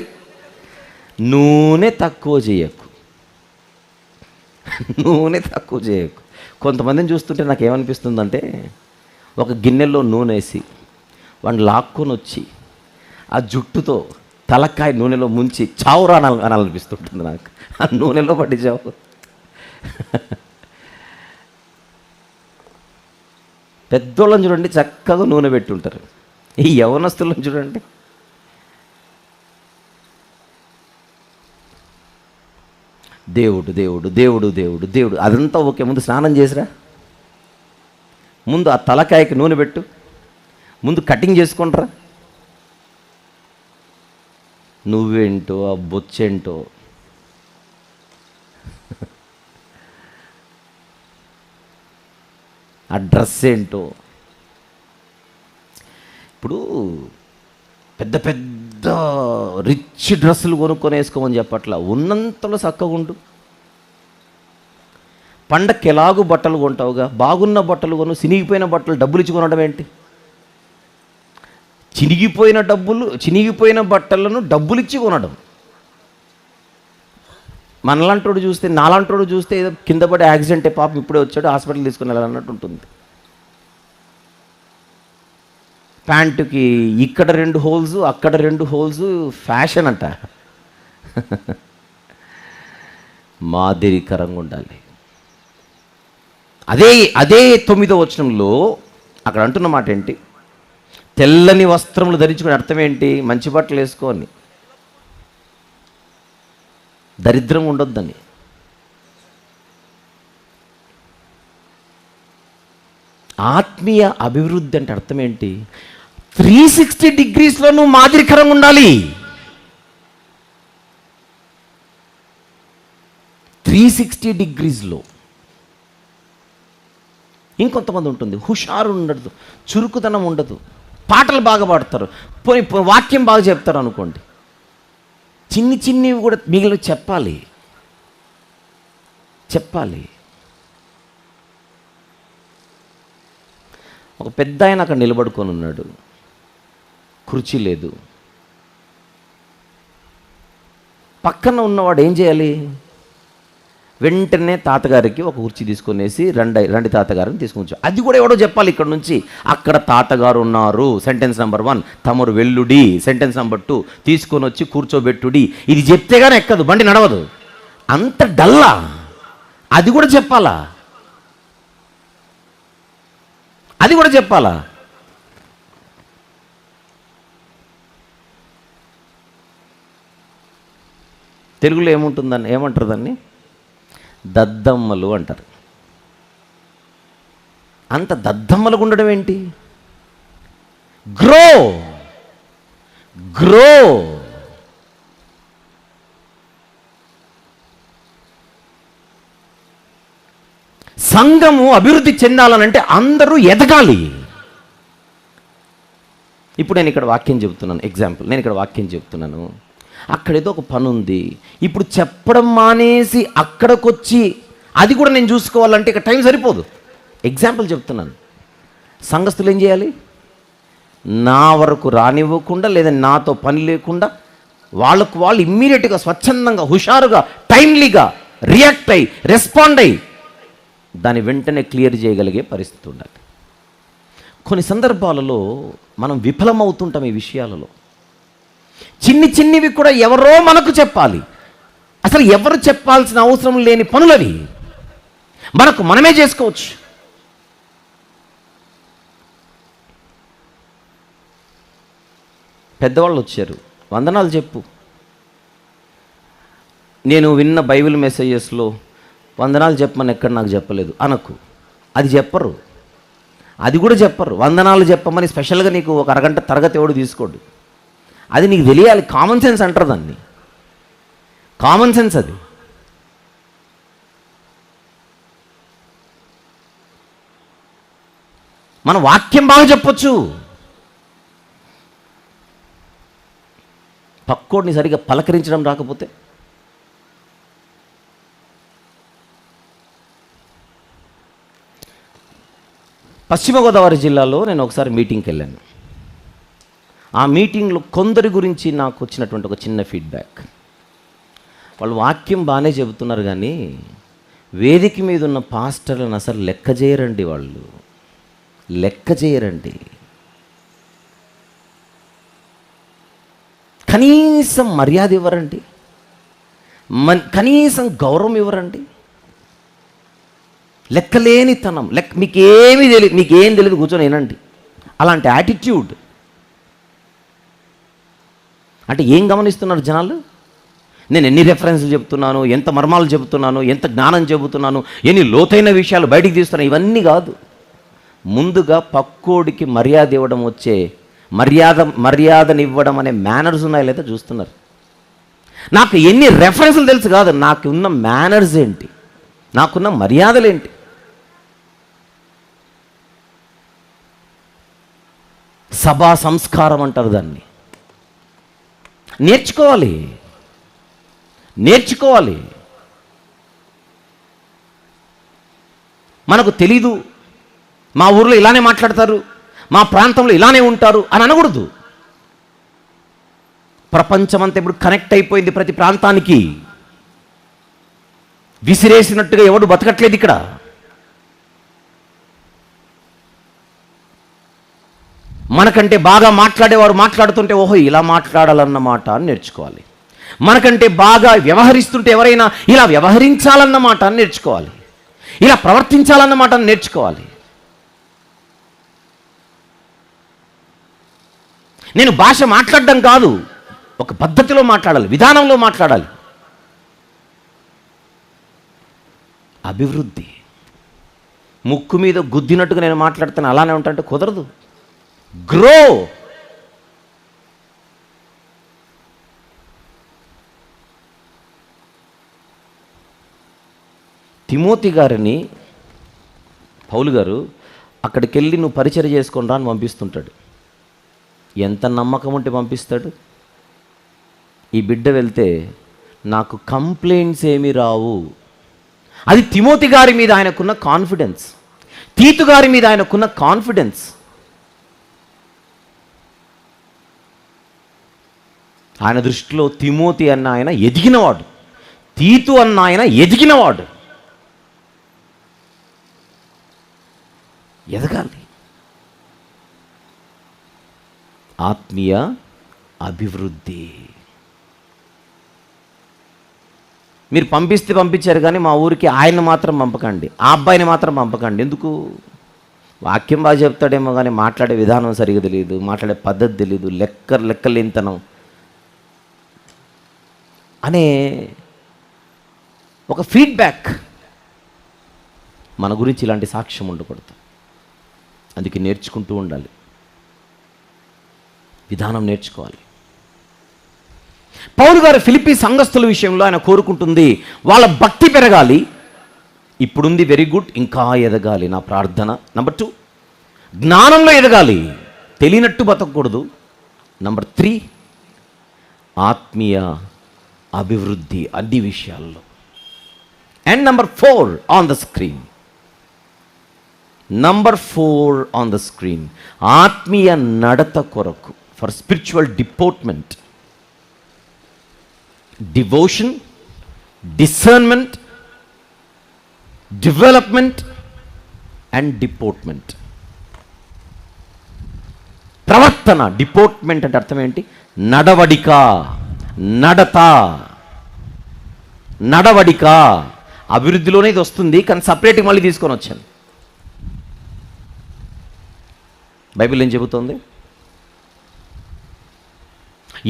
నూనె తక్కువ చేయకు. కొంతమందిని చూస్తుంటే నాకు ఏమనిపిస్తుందంటే, ఒక గిన్నెలో నూనె వేసి వాడిని లాక్కొని వచ్చి ఆ జుట్టుతో తలకాయ నూనెలో ముంచి చావురా అనాలనిపిస్తుంటుంది నాకు. ఆ నూనెలో పడి చావు. పెద్దోళ్ళని చూడండి చక్కగా నూనె పెట్టి ఉంటారు. ఈ యవనస్తులను చూడండి, దేవుడు దేవుడు దేవుడు దేవుడు దేవుడు అదంతా ఓకే. ముందు స్నానం చేసిరా, ముందు ఆ తలకాయకి నూనె పెట్టు, ముందు కటింగ్ చేసుకుంటారా. నువ్వేంటో ఆ బొచ్చేంటో, ఆ డ్రెస్ ఏంటో. ఇప్పుడు పెద్ద పెద్ద రిచ్ డ్రెస్సులు కొనుక్కొని వేసుకోమని చెప్పట్లా, ఉన్నంతలో చక్కగా ఉండు. పండక్కి ఎలాగూ బట్టలు కొంటావుగా, బాగున్న బట్టలు కొను. చినిగిపోయిన బట్టలు డబ్బులు ఇచ్చి కొనడం ఏంటి? చినిగిపోయిన బట్టలను డబ్బులు ఇచ్చి కొనడం. మనలాంటోడు చూస్తే, నాలాంటోడు చూస్తే ఏదో కింద పడి యాక్సిడెంటే, పాపం ఇప్పుడే వచ్చాడు హాస్పిటల్ తీసుకుని వెళ్ళాలన్నట్టు ఉంటుంది. ప్యాంటుకి ఇక్కడ 2 హోల్స్, అక్కడ 2 హోల్స్, ఫ్యాషన్ అంట. మాదిరికరంగా ఉండాలి. అదే 9వ వచనంలో అక్కడ అంటున్న మాట ఏంటి? తెల్లని వస్త్రములు ధరించుకునే అర్థం ఏంటి? మంచి బట్టలు వేసుకోని, దరిద్రం ఉండొద్దని. ఆత్మీయ అభివృద్ధి అంటే అర్థం ఏంటి? 360 డిగ్రీస్లో నువ్వు మాదిరికరంగా ఉండాలి. 360 డిగ్రీస్లో. ఇంకొంతమంది ఉంటుంది, హుషారు ఉండదు, చురుకుదనం ఉండదు, పాటలు బాగా పాడతారు, పోనీ వాక్యం బాగా చెప్తారు అనుకోండి, చిన్నివి కూడా మిగిలిన చెప్పాలి. ఒక పెద్ద ఆయన అక్కడ నిలబడుకొని ఉన్నాడు, కుర్చీ లేదు. పక్కన ఉన్నవాడు ఏం చేయాలి? వెంటనే తాతగారికి ఒక కుర్చీ తీసుకొనేసి రండి తాతగారిని తీసుకొచ్చు. అది కూడా ఎవడో చెప్పాలి ఇక్కడ నుంచి. అక్కడ తాతగారు ఉన్నారు, సెంటెన్స్ నెంబర్ 1. తమరు వెల్లుడి, సెంటెన్స్ నెంబర్ 2. తీసుకొని వచ్చి కూర్చోబెట్టుడి. ఇది చెప్తే కానీ ఎక్కదు, బండి నడవదు. అంత డల్లా. అది కూడా చెప్పాలా? తెలుగులో ఏమంటారు దాన్ని? దద్దమ్మలు అంటారు. అంత దద్దమ్మలుగా ఉండడం ఏంటి? గ్రో. సంఘము అభివృద్ధి చెందాలనంటే అందరూ ఎదగాలి. ఇప్పుడు నేను ఇక్కడ వాక్యం చెబుతున్నాను, ఎగ్జాంపుల్ నేను ఇక్కడ వాక్యం చెప్తున్నాను, అక్కడేదో ఒక పని ఉంది. ఇప్పుడు చెప్పడం మానేసి అక్కడికొచ్చి అది కూడా నేను చూసుకోవాలంటే ఇక టైం సరిపోదు. ఎగ్జాంపుల్ చెప్తున్నాను. సంఘస్థులు ఏం చేయాలి? నా వరకు రానివ్వకుండా లేదా నాతో పని లేకుండా వాళ్ళకు వాళ్ళు ఇమ్మీడియట్గా స్వచ్ఛందంగా హుషారుగా టైమ్లీగా రియాక్ట్ అయ్యి రెస్పాండ్ అయ్యి దాన్ని వెంటనే క్లియర్ చేయగలిగే పరిస్థితి ఉండాలి. కొన్ని సందర్భాలలో మనం విఫలమవుతుంటాం ఈ విషయాలలో. చిన్నివి కూడా ఎవరో మనకు చెప్పాలి. అసలు ఎవరు చెప్పాల్సిన అవసరం లేని పనులవి మనకు మనమే చేసుకోవచ్చు. పెద్దవాళ్ళు వచ్చారు, వందనాలు చెప్పు. నేను విన్న బైబిల్ మెసేజెస్లో వందనాలు చెప్పమని ఎక్కడ నాకు చెప్పలేదు అనకు. అది చెప్పరు, అది కూడా చెప్పరు. వందనాలు చెప్పమని స్పెషల్గా నీకు ఒక అరగంట తరగతి ఎవడు తీసుకోడు. అది నీకు తెలియాలి. కామన్ సెన్స్ అంటారు దాన్ని, కామన్ సెన్స్ అది. మన వాక్యం బాగా చెప్పొచ్చు, పక్కోడిని సరిగా పలకరించడం రాకపోతే. పశ్చిమ గోదావరి జిల్లాలో నేను ఒకసారి మీటింగ్కి వెళ్ళాను. ఆ మీటింగ్లో కొందరి గురించి నాకు వచ్చినటువంటి ఒక చిన్న ఫీడ్బ్యాక్. వాళ్ళు వాక్యం బాగానే చెబుతున్నారు కానీ వేదిక మీద ఉన్న పాస్టర్లను అసలు లెక్క చేయరండి. వాళ్ళు లెక్క చేయరండి. కనీసం మర్యాద ఇవ్వరండి, కనీసం గౌరవం ఇవ్వరండి. లెక్కలేనితనం, మీకేమీ తెలియదు, మీకేం తెలియదు, కూర్చొని వినండి. అలాంటి యాటిట్యూడ్. అంటే ఏం గమనిస్తున్నారు జనాలు? నేను ఎన్ని రెఫరెన్స్లు చెబుతున్నాను, ఎంత మర్మాలు చెబుతున్నాను, ఎంత జ్ఞానం చెబుతున్నాను, ఎన్ని లోతైన విషయాలు బయటికి తీస్తున్నాను, ఇవన్నీ కాదు. ముందుగా పక్కోడికి మర్యాద ఇవ్వడం వచ్చే మర్యాదనివ్వడం అనే మేనర్స్ ఉన్నాయో లేదా చూస్తున్నారు. నాకు ఎన్ని రెఫరెన్స్లు తెలుసు కాదు, నాకున్న మేనర్స్ ఏంటి, నాకున్న మర్యాదలు ఏంటి. సభా సంస్కారం అంటారు దాన్ని. నేర్చుకోవాలి. మనకు తెలీదు, మా ఊర్లో ఇలానే మాట్లాడతారు, మా ప్రాంతంలో ఇలానే ఉంటారు అని అనకూడదు. ప్రపంచమంతా ఇప్పుడు కనెక్ట్ అయిపోయింది ప్రతి ప్రాంతానికి. విసిరేసినట్టుగా ఎవడు బతకట్లేదు ఇక్కడ. మనకంటే బాగా మాట్లాడేవారు మాట్లాడుతుంటే ఓహో ఇలా మాట్లాడాలన్నమాట అని నేర్చుకోవాలి. మనకంటే బాగా వ్యవహరిస్తుంటే ఎవరైనా ఇలా వ్యవహరించాలన్నమాట అని నేర్చుకోవాలి, ఇలా ప్రవర్తించాలన్నమాట అని నేర్చుకోవాలి. నేను భాష మాట్లాడడం కాదు, ఒక పద్ధతిలో మాట్లాడాలి, విధానంలో మాట్లాడాలి. అభివృద్ధి. ముక్కు మీద గుద్దినట్టుగా నేను మాట్లాడుతాను అలానే ఉంటానంటే కుదరదు. గ్రో. తిమోతి గారిని పౌలు గారు అక్కడికి వెళ్ళి నువ్వు పరిచర్య చేసుకొని రా అని పంపిస్తుంటాడు. ఎంత నమ్మకం ఉంటే పంపిస్తాడు. ఈ బిడ్డ వెళ్తే నాకు కంప్లైంట్స్ ఏమీ రావు. అది తిమోతి గారి మీద ఆయనకున్న కాన్ఫిడెన్స్, తీతు గారి మీద ఆయనకున్న కాన్ఫిడెన్స్. ఆయన దృష్టిలో తిమోతి అన్న ఆయన ఎదిగినవాడు, తీతు అన్న ఆయన ఎదిగినవాడు. ఎదగాలి. ఆత్మీయ అభివృద్ధి. మీరు పంపిస్తే పంపించారు కానీ మా ఊరికి ఆయన మాత్రం పంపకండి, ఆ అబ్బాయిని మాత్రం పంపకండి. ఎందుకు? వాక్యం బాగా చెప్తాడేమో కానీ మాట్లాడే విధానం సరిగా తెలియదు, మాట్లాడే పద్ధతి తెలియదు, లెక్కలేనితనం అనే ఒక ఫీడ్బ్యాక్ మన గురించి ఇలాంటి సాక్ష్యం ఉండకూడదు. అందుకే నేర్చుకుంటూ ఉండాలి, విధానం నేర్చుకోవాలి. పౌలు గారు ఫిలిప్పీ సంఘస్థుల విషయంలో ఆయన కోరుకుంటుంది వాళ్ళ భక్తి పెరగాలి. ఇప్పుడుంది వెరీ గుడ్, ఇంకా ఎదగాలి నా ప్రార్థన. నెంబర్ 2, జ్ఞానంలో ఎదగాలి, తెలియనట్టు బతకూడదు. నెంబర్ 3, ఆత్మీయ అభివృద్ధి అన్ని విషయాల్లో. And number 4 on the screen. Number 4 on the screen, ఆత్మీయ నడత కొరకు, for spiritual deportment, devotion, discernment, development and deportment. ప్రవర్తన. డిపోర్ట్మెంట్ అంటే అర్థం ఏంటి? నడవడిక, నడత, నడవడిక. అభివృద్ధిలోనే ఇది వస్తుంది, కానీ సపరేట్గా మళ్ళీ తీసుకొని వచ్చాను. బైబిల్ ఏం చెబుతోంది?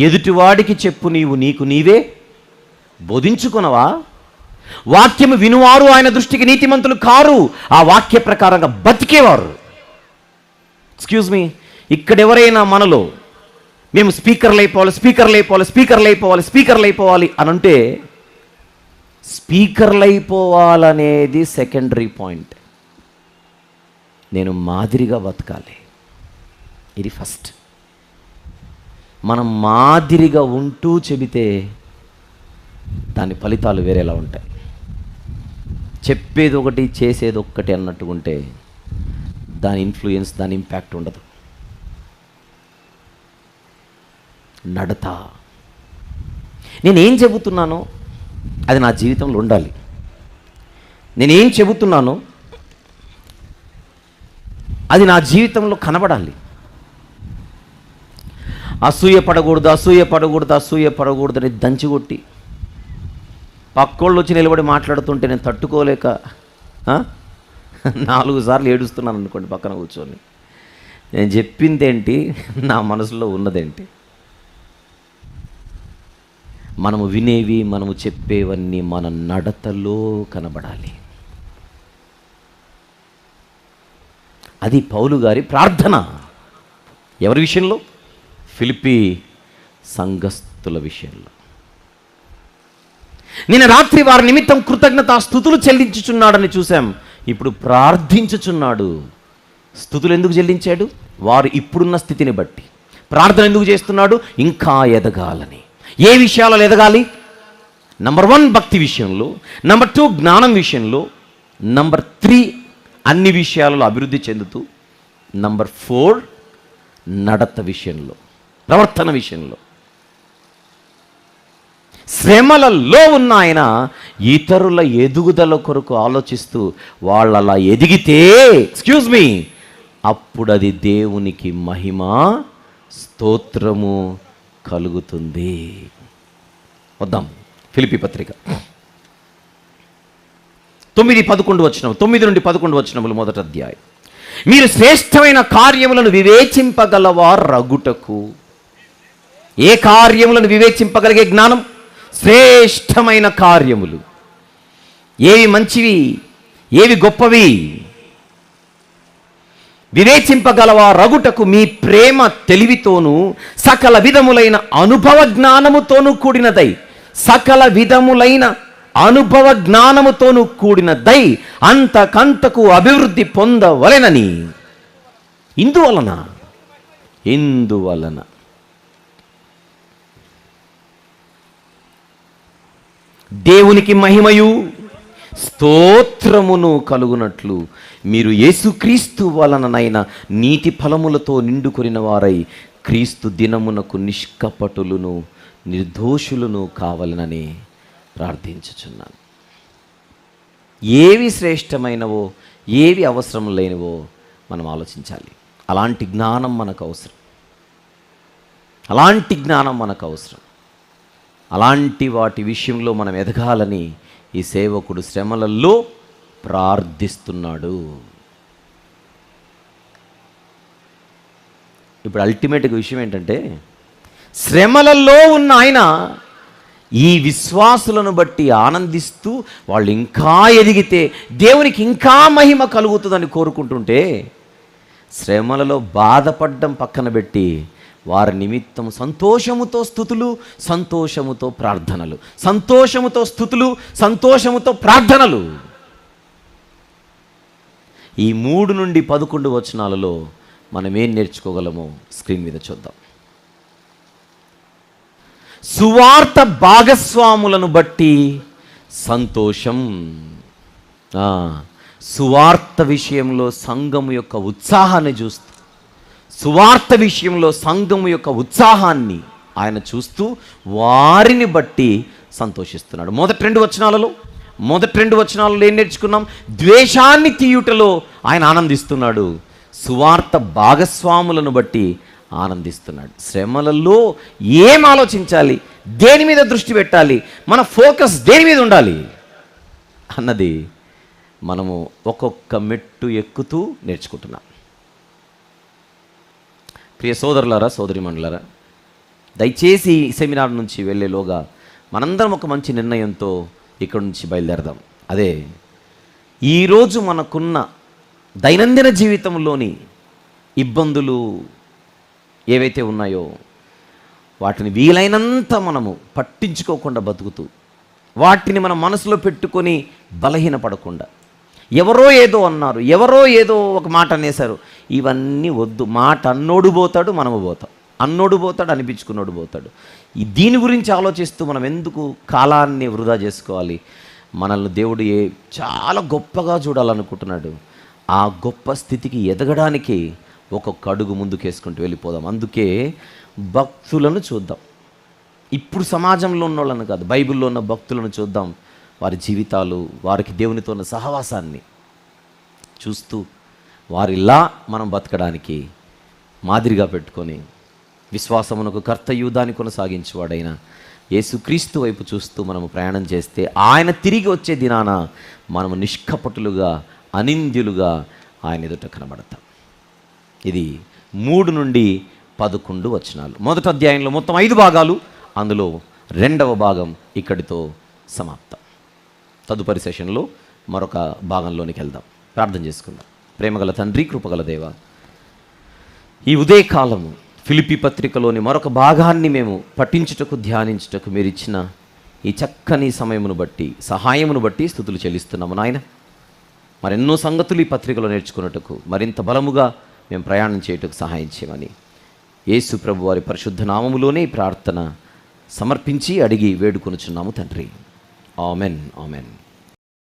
ఎదుటివాడికి చెప్పు నీవు, నీకు నీవే బోధించుకునవా? వాక్యము వినువారు ఆయన దృష్టికి నీతిమంతులు కారు, ఆ వాక్య ప్రకారంగా బతికేవారు. ఎక్స్క్యూజ్ మీ, ఇక్కడ ఎవరైనా మనలో మేము స్పీకర్లు అయిపోవాలి అని అంటే, స్పీకర్లు అయిపోవాలనేది సెకండరీ పాయింట్. నేను మాదిరిగా బతకాలి, ఇది ఫస్ట్. మనం మాదిరిగా ఉంటూ చెబితే దాని ఫలితాలు వేరేలా ఉంటాయి. చెప్పేది ఒకటి చేసేది ఒక్కటి అన్నట్టు ఉంటే దాని ఇన్ఫ్లుయెన్స్, దాని ఇంపాక్ట్ ఉండదు. నడత. నేనేం చెబుతున్నానో అది నా జీవితంలో ఉండాలి. నేనేం చెబుతున్నానో అది నా జీవితంలో కనబడాలి. అసూయ పడకూడదని దంచికొట్టి పక్కోళ్ళు వచ్చి నిలబడి మాట్లాడుతుంటే నేను తట్టుకోలేక 4 సార్లు ఏడుస్తున్నాను అనుకోండి పక్కన కూర్చొని. నేను చెప్పిందేంటి, నా మనసులో ఉన్నదేంటి? మనము వినేవి, మనము చెప్పేవన్నీ మన నడతలో కనబడాలి. అది పౌలు గారి ప్రార్థన. ఎవరి విషయంలో? ఫిలిప్పీ సంఘస్థుల విషయంలో. నిన్న రాత్రి వారి నిమిత్తం కృతజ్ఞతాస్తుతులు చెల్లించుచున్నాడని చూశాం. ఇప్పుడు ప్రార్థించుచున్నాడు. స్తుతులు ఎందుకు చెల్లించాడు? వారు ఇప్పుడున్న స్థితిని బట్టి. ప్రార్థన ఎందుకు చేస్తున్నాడు? ఇంకా ఎదగాలని. ఏ విషయాలలో ఎదగాలి? నంబర్ 1 భక్తి విషయంలో, నంబర్ 2 జ్ఞానం విషయంలో, నంబర్ 3 అన్ని విషయాలలో అభివృద్ధి చెందుతూ, నంబర్ 4 నడత విషయంలో, ప్రవర్తన విషయంలో. శ్రమలలో ఉన్న ఆయన ఇతరుల ఎదుగుదల కొరకు ఆలోచిస్తూ వాళ్ళలా ఎదిగితే, ఎక్స్క్యూజ్ మీ, అప్పుడు అది దేవునికి మహిమ, స్తోత్రము కలుగుతుంది. వద్దాం ఫిలిప్పీ పత్రిక 9 నుండి 11 వచనములు, మొదటి అధ్యాయం. మీరు శ్రేష్టమైన కార్యములను వివేచింపగలవారగుటకు. ఏ కార్యములను వివేచింపగలిగే జ్ఞానం? శ్రేష్టమైన కార్యములు. ఏవి మంచివి, ఏవి గొప్పవి వివేచింపగలవారగుటకు మీ ప్రేమ తెలివితోనూ సకల విధములైన అనుభవ జ్ఞానముతోనూ కూడినదై, సకల విధములైన అనుభవ జ్ఞానముతోనూ కూడినదై అంతకంతకు అభివృద్ధి పొందవలెనని. ఇందువలన దేవునికి మహిమయు స్తోత్రమును కలుగునట్లు మీరు యేసుక్రీస్తు వలననైన నీతి ఫలములతో నిండుకొనిన వారై క్రీస్తు దినమునకు నిష్కపటులను నిర్దోషులను కావాలనని ప్రార్థించుచున్నాను. ఏవి శ్రేష్టమైనవో, ఏవి అవసరం లేనివో మనం ఆలోచించాలి. అలాంటి జ్ఞానం మనకు అవసరం. అలాంటి వాటి విషయంలో మనం ఎదగాలని ఈ సేవకుడు శ్రమలలో ప్రార్థిస్తున్నాడు. ఇప్పుడు అల్టిమేట్గా విషయం ఏంటంటే, శ్రమలలో ఉన్న ఆయన ఈ విశ్వాసులను బట్టి ఆనందిస్తూ వాళ్ళు ఇంకా ఎదిగితే దేవునికి ఇంకా మహిమ కలుగుతుందని కోరుకుంటుంటే, శ్రమలలో బాధపడడం పక్కన పెట్టి వారి నిమిత్తం సంతోషముతో స్తుతులు, సంతోషముతో ప్రార్థనలు, సంతోషముతో స్తుతులు, సంతోషముతో ప్రార్థనలు. ఈ 3 నుండి 11 వచనాలలో మనం ఏం నేర్చుకోగలమో స్క్రీన్ మీద చూద్దాం. సువార్త భాగస్వాములను బట్టి సంతోషం. సువార్త విషయంలో సంఘము యొక్క ఉత్సాహాన్ని చూస్తూ, సువార్త విషయంలో సంఘము యొక్క ఉత్సాహాన్ని ఆయన చూస్తూ వారిని బట్టి సంతోషిస్తున్నాడు. మొదటి రెండు వచనాలలో ఏం నేర్చుకున్నాం? ద్వేషాన్ని తీయుటలో ఆయన ఆనందిస్తున్నాడు. సువార్త భాగస్వాములను బట్టి ఆనందిస్తున్నాడు. శ్రమలలో ఏం ఆలోచించాలి, దేని మీద దృష్టి పెట్టాలి, మన ఫోకస్ దేని మీద ఉండాలి అన్నది మనము ఒక్కొక్క మెట్టు ఎక్కుతూ నేర్చుకుంటున్నాం. ప్రియ సోదరులారా, సోదరిమణులారా, దయచేసి ఈ సెమినార్ నుంచి వెళ్ళేలోగా మనందరం ఒక మంచి నిర్ణయంతో ఇక్కడి నుంచి బయలుదేరదాం. అదే, ఈరోజు మనకున్న దైనందిన జీవితంలోని ఇబ్బందులు ఏవైతే ఉన్నాయో వాటిని వీలైనంత మనము పట్టించుకోకుండా బతుకుతూ, వాటిని మన మనసులో పెట్టుకొని బలహీనపడకుండా, ఎవరో ఏదో అన్నారు, ఎవరో ఏదో ఒక మాట అనేశారు, ఇవన్నీ వద్దు. మాట అన్నోడు పోతాడు, మనము పోతాం. అన్నోడు పోతాడు, అనిపించుకున్నోడు పోతాడు. దీని గురించి ఆలోచిస్తూ మనం ఎందుకు కాలాన్ని వృధా చేసుకోవాలి? మనల్ని దేవుడు చాలా గొప్పగా చూడాలనుకుంటున్నాడు. ఆ గొప్ప స్థితికి ఎదగడానికి ఒక్కొక్క అడుగు ముందుకేసుకుంటూ వెళ్ళిపోదాం. అందుకే భక్తులను చూద్దాం. ఇప్పుడు సమాజంలో ఉన్న వాళ్ళని కాదు, బైబిల్లో ఉన్న భక్తులను చూద్దాం. వారి జీవితాలు, వారికి దేవునితో ఉన్న సహవాసాన్ని చూస్తూ వారిలా మనం బతకడానికి మాదిరిగా పెట్టుకొని, విశ్వాసమునకు కర్తయు దాన్ని కొనసాగించేవాడైన యేసుక్రీస్తు వైపు చూస్తూ మనము ప్రయాణం చేస్తే ఆయన తిరిగి వచ్చే దినాన మనము నిష్కపటులుగా, అనింద్యులుగా ఆయన ఎదుట కనబడతాం. ఇది 3 నుండి 11 వచనాలు. మొదటి అధ్యాయంలో మొత్తం 5 భాగాలు, అందులో 2వ భాగం ఇక్కడితో సమాప్తం. తదుపరి సెషన్లో మరొక భాగంలోనికి వెళ్దాం. ప్రార్థన చేసుకుందాం. ప్రేమగల తండ్రి, కృపగల దేవ, ఈ ఉదయకాలము ఫిలిప్పీ పత్రికలోని మరొక భాగాన్ని మేము పఠించుటకు, ధ్యానించుటకు మీరు ఇచ్చిన ఈ చక్కని సమయమును బట్టి, సహాయమును బట్టి స్తుతులు చెల్లిస్తున్నాము నాయన. మరెన్నో సంగతులు ఈ పత్రికలో నేర్చుకున్నట్టుకు, మరింత బలముగా మేము ప్రయాణం చేయుటకు సహాయం చేయమని యేసు ప్రభు వారి పరిశుద్ధ నామములోనే ప్రార్థన సమర్పించి అడిగి వేడుకొనుచున్నాము తండ్రి. Amen, amen.